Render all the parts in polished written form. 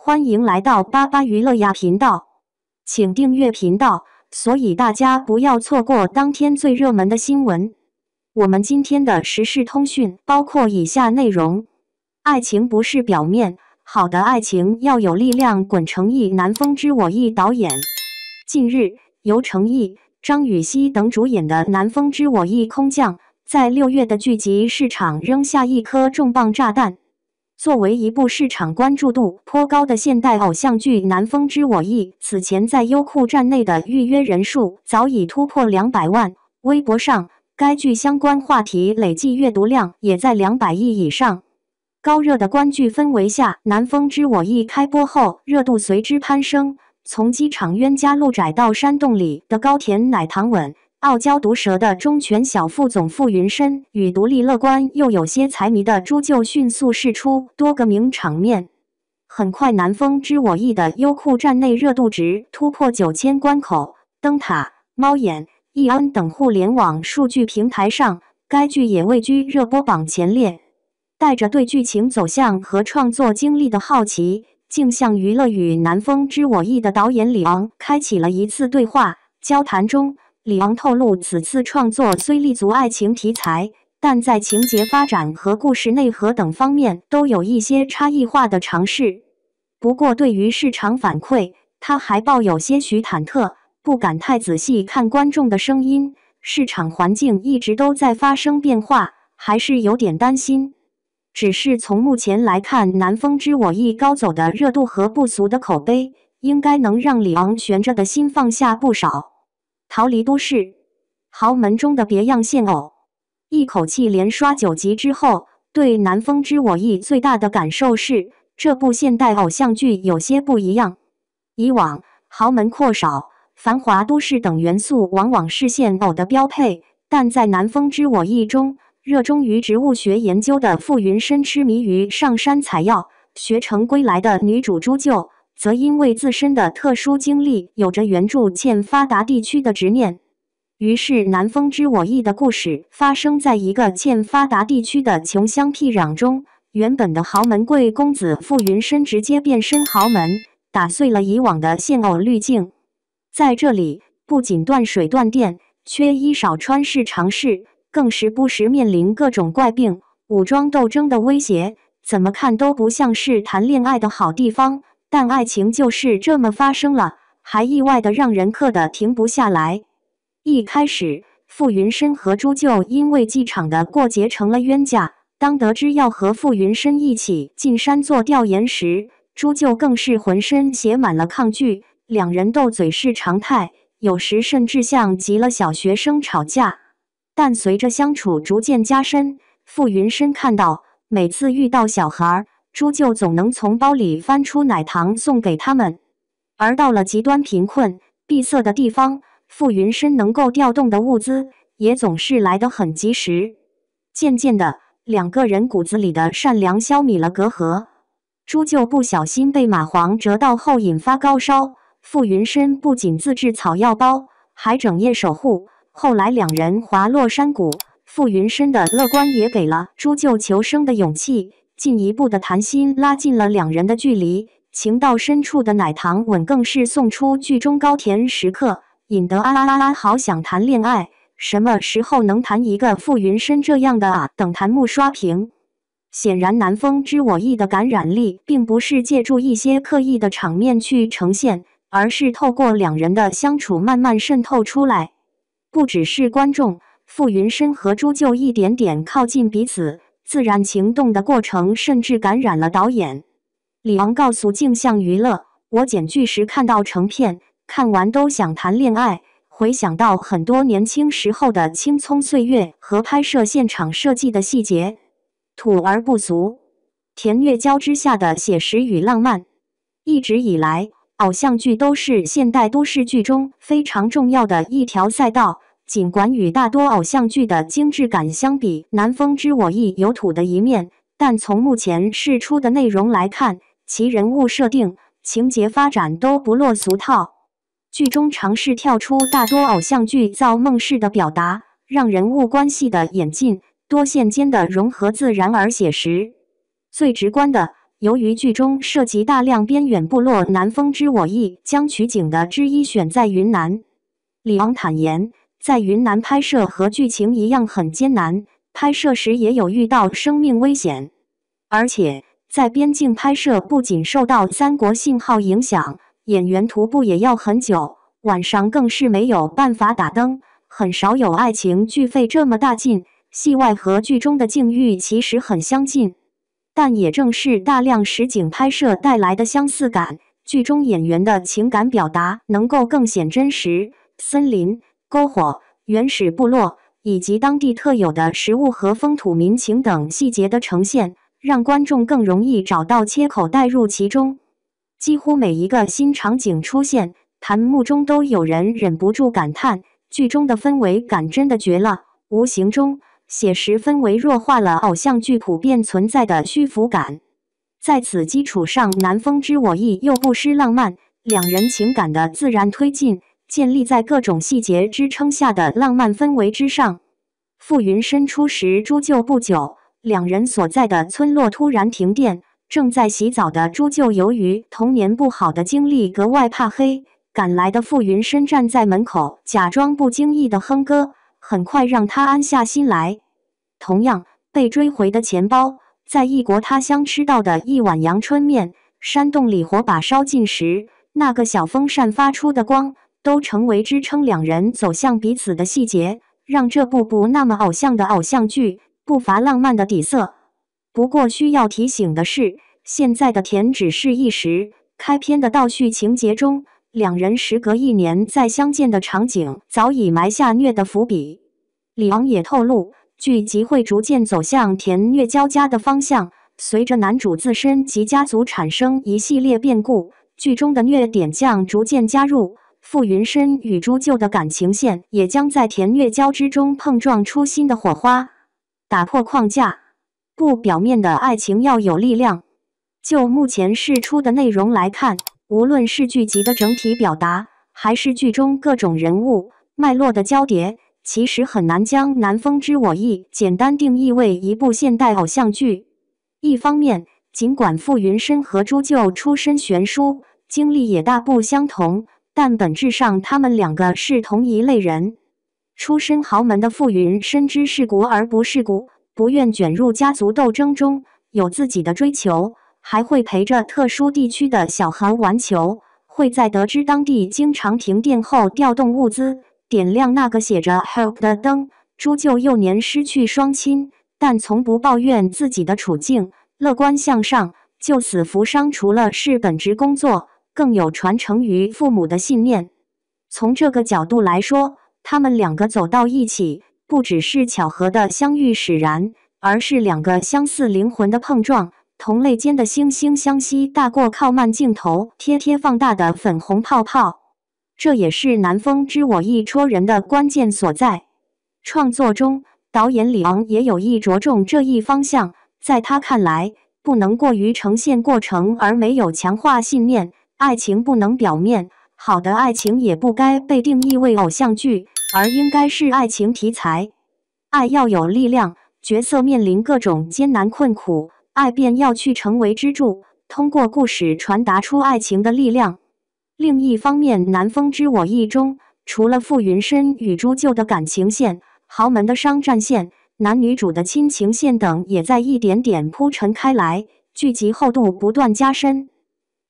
欢迎来到巴巴娱乐呀频道，请订阅频道，所以大家不要错过当天最热门的新闻。我们今天的时事通讯包括以下内容：爱情不是表面，好的爱情要有力量。滚成毅南风之我毅导演。近日，由程毅、张雨绮等主演的《南风之我毅空降》在6月的剧集市场扔下一颗重磅炸弹。作为一部市场关注度颇高的现代偶像剧，《南风之我毅》此前在优酷站内的预约人数早已突破200万，微博上该剧相关话题累计阅读量也在200亿以上。高热的观剧氛围下，《南风之我毅》开播后热度随之攀升。从机场冤家路窄到山洞里的高甜奶糖吻，傲娇毒舌的忠犬小副总傅云深与独立乐观又有些财迷的朱就迅速释出多个名场面。很快，《南风之我毅》的优酷站内热度值突破9000关口，灯塔、猫眼、易安等互联网数据平台上，该剧也位居热播榜前列。带着对剧情走向和创作经历的好奇，镜像娱乐与《南风之我毅》的导演李昂开启了一次对话交谈中。李昂透露，此次创作虽立足爱情题材，但在情节发展和故事内核等方面都有一些差异化的尝试。不过，对于市场反馈，他还抱有些许忐忑，不敢太仔细看观众的声音。市场环境一直都在发生变化，还是有点担心。只是从目前来看，《南风之我毅》高走的热度和不俗的口碑，应该能让李昂悬着的心放下不少。逃离都市，豪门中的别样现偶。一口气连刷9集之后，对《南风之我毅》最大的感受是，这部现代偶像剧有些不一样。以往豪门阔少、繁华都市等元素往往是现偶的标配，但在《南风之我毅》中，热衷于植物学研究的傅云深痴迷于上山采药，学成归来的女主朱就则因为自身的特殊经历，有着援助欠发达地区的执念。于是，《南风之我毅》的故事发生在一个欠发达地区的穷乡僻壤中。原本的豪门贵公子傅云深直接变身豪门，打碎了以往的现偶滤镜。在这里，不仅断水断电、缺衣少穿是常事，更时不时面临各种怪病、武装斗争的威胁。怎么看都不像是谈恋爱的好地方。但爱情就是这么发生了，还意外的让人磕得停不下来。一开始，傅云深和朱就因为机场的过节成了冤家。当得知要和傅云深一起进山做调研时，朱就更是浑身写满了抗拒。两人斗嘴是常态，有时甚至像极了小学生吵架。但随着相处逐渐加深，傅云深看到每次遇到小孩，朱就总能从包里翻出奶糖送给他们，而到了极端贫困、闭塞的地方，傅云深能够调动的物资也总是来得很及时。渐渐的，两个人骨子里的善良消弭了隔阂。朱就不小心被蚂蟥蛰到后引发高烧，傅云深不仅自制草药包，还整夜守护。后来两人滑落山谷，傅云深的乐观也给了朱就求生的勇气。进一步的谈心拉近了两人的距离，情到深处的奶糖吻更是送出剧中高甜时刻，引得好想谈恋爱，什么时候能谈一个傅云深这样的啊？等弹幕刷屏。显然，《南风之我毅》的感染力并不是借助一些刻意的场面去呈现，而是透过两人的相处慢慢渗透出来。不只是观众，傅云深和朱就一点点靠近彼此，自然情动的过程甚至感染了导演。李昂告诉镜像娱乐，我剪剧时看到成片，看完都想谈恋爱，回想到很多年轻时候的青葱岁月和拍摄现场设计的细节，土而不俗，甜虐交织下的写实与浪漫。一直以来，偶像剧都是现代都市剧中非常重要的一条赛道。尽管与大多偶像剧的精致感相比，《南风之我毅》有土的一面，但从目前释出的内容来看，其人物设定、情节发展都不落俗套。剧中尝试跳出大多偶像剧造梦式的表达，让人物关系的演进、多线间的融合自然而写实。最直观的，由于剧中涉及大量边远部落，南风之我意将取景的之一选在云南。李昂坦言，在云南拍摄和剧情一样很艰难，拍摄时也有遇到生命危险，而且在边境拍摄不仅受到三国信号影响，演员徒步也要很久，晚上更是没有办法打灯，很少有爱情剧费这么大劲。戏外和剧中的境遇其实很相近，但也正是大量实景拍摄带来的相似感，剧中演员的情感表达能够更显真实。森林、篝火、原始部落以及当地特有的食物和风土民情等细节的呈现，让观众更容易找到切口带入其中。几乎每一个新场景出现，弹幕中都有人忍不住感叹，剧中的氛围感真的绝了，无形中写实氛围弱化了偶像剧普遍存在的虚浮感。在此基础上，南风之我意又不失浪漫，两人情感的自然推进，建立在各种细节支撑下的浪漫氛围之上。傅云深出时朱舅不久，两人所在的村落突然停电，正在洗澡的朱舅由于童年不好的经历格外怕黑，赶来的傅云深站在门口假装不经意的哼歌，很快让他安下心来。同样，被追回的钱包，在异国他乡吃到的一碗阳春面，山洞里火把烧尽时，那个小风扇发出的光，都成为支撑两人走向彼此的细节，让这部不那么偶像的偶像剧不乏浪漫的底色。不过需要提醒的是，现在的甜只是一时，开篇的倒叙情节中，两人时隔1年再相见的场景早已埋下虐的伏笔。李昂也透露，剧集会逐渐走向甜虐交加的方向，随着男主自身及家族产生一系列变故，剧中的虐点将逐渐加入，傅云深与朱舅的感情线也将在甜虐交织中碰撞出新的火花。打破框架，不表面的爱情要有力量。就目前释出的内容来看，无论是剧集的整体表达，还是剧中各种人物脉络的交叠，其实很难将南风之我意简单定义为一部现代偶像剧。一方面，尽管傅云深和朱舅出身悬殊，经历也大不相同，但本质上他们两个是同一类人。出身豪门的傅云深知世故而不世故，不愿卷入家族斗争中，有自己的追求，还会陪着特殊地区的小孩玩球，会在得知当地经常停电后调动物资，点亮那个写着 help 的灯。朱舅幼年失去双亲，但从不抱怨自己的处境，乐观向上，救死扶伤除了是本职工作，更有传承于父母的信念。从这个角度来说，他们两个走到一起，不只是巧合的相遇使然，而是两个相似灵魂的碰撞，同类间的惺惺相惜大过靠慢镜头贴放大的粉红泡泡。这也是南风之我意戳人的关键所在。创作中，导演李昂也有意着重这一方向，在他看来，不能过于呈现过程而没有强化信念，爱情不能表面，好的爱情也不该被定义为偶像剧，而应该是爱情题材。爱要有力量，角色面临各种艰难困苦，爱便要去成为支柱，通过故事传达出爱情的力量。另一方面，南风之我意中，除了傅云深与朱舅的感情线、豪门的商战线、男女主的亲情线等也在一点点铺陈开来，剧集厚度不断加深。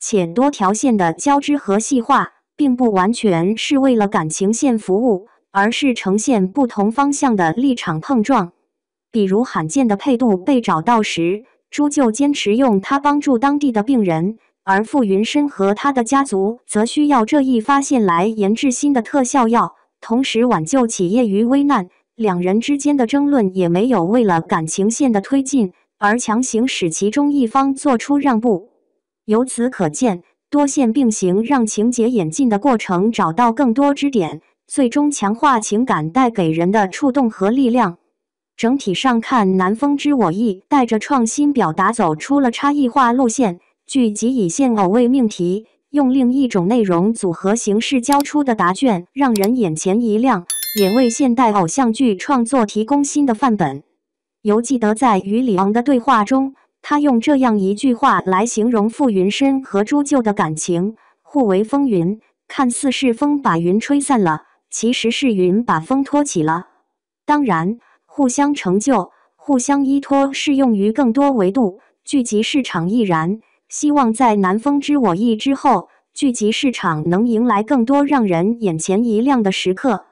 且多条线的交织和细化，并不完全是为了感情线服务，而是呈现不同方向的立场碰撞。比如罕见的配度被找到时，朱舅坚持用它帮助当地的病人，而傅云深和他的家族则需要这一发现来研制新的特效药，同时挽救企业于危难。两人之间的争论也没有为了感情线的推进而强行使其中一方做出让步。由此可见，多线并行让情节演进的过程找到更多支点，最终强化情感带给人的触动和力量。整体上看，南风之我意带着创新表达走出了差异化路线，剧集以现偶为命题，用另一种内容组合形式交出的答卷让人眼前一亮，也为现代偶像剧创作提供新的范本。犹记得在与李昂的对话中，他用这样一句话来形容傅云深和朱旧的感情：互为风云，看似是风把云吹散了，其实是云把风托起了。当然，互相成就、互相依托适用于更多维度，聚集市场亦然。希望在南风知我意之后，聚集市场能迎来更多让人眼前一亮的时刻。